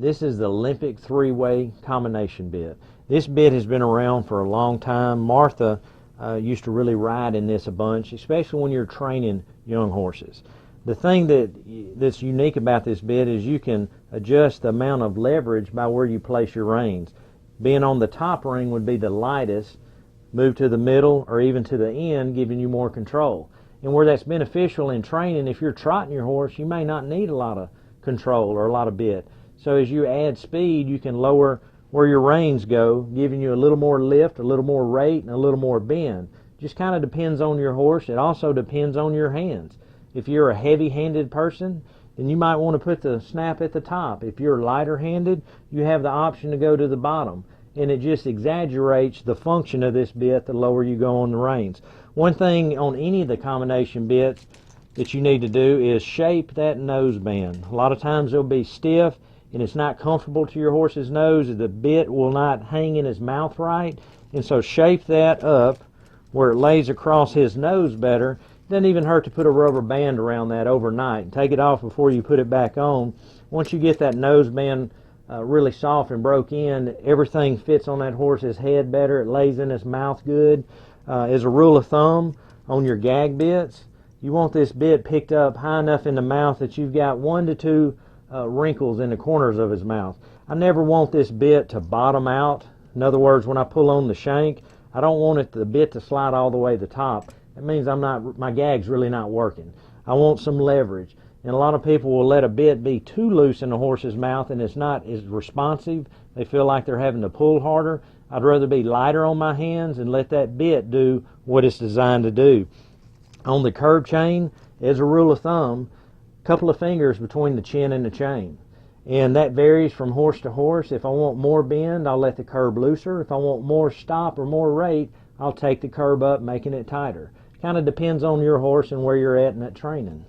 This is the Olympic three-way combination bit. This bit has been around for a long time. Martha used to really ride in this a bunch, especially when you're training young horses. The thing that's unique about this bit is you can adjust the amount of leverage by where you place your reins. Being on the top ring would be the lightest, move to the middle or even to the end, giving you more control. And where that's beneficial in training, if you're trotting your horse, you may not need a lot of control or a lot of bit. So as you add speed, you can lower where your reins go, giving you a little more lift, a little more rate, and a little more bend. Just kind of depends on your horse. It also depends on your hands. If you're a heavy-handed person, then you might want to put the snap at the top. If you're lighter-handed, you have the option to go to the bottom. And it just exaggerates the function of this bit the lower you go on the reins. One thing on any of the combination bits that you need to do is shape that nose band. A lot of times they'll be stiff and it's not comfortable to your horse's nose. The bit will not hang in his mouth right. And so shape that up where it lays across his nose better. It doesn't even hurt to put a rubber band around that overnight. Take it off before you put it back on. Once you get that nose band really soft and broke in, everything fits on that horse's head better. It lays in his mouth good. As a rule of thumb, on your gag bits, you want this bit picked up high enough in the mouth that you've got 1 to 2 wrinkles in the corners of his mouth. I never want this bit to bottom out. In other words, when I pull on the shank, I don't want the bit to slide all the way to the top. That means my gag's really not working. I want some leverage. And a lot of people will let a bit be too loose in the horse's mouth and it's not as responsive. They feel like they're having to pull harder. I'd rather be lighter on my hands and let that bit do what it's designed to do. On the curb chain, as a rule of thumb, a couple of fingers between the chin and the chain. And that varies from horse to horse. If I want more bend, I'll let the curb looser. If I want more stop or more rate, I'll take the curb up, making it tighter. Kind of depends on your horse and where you're at in that training.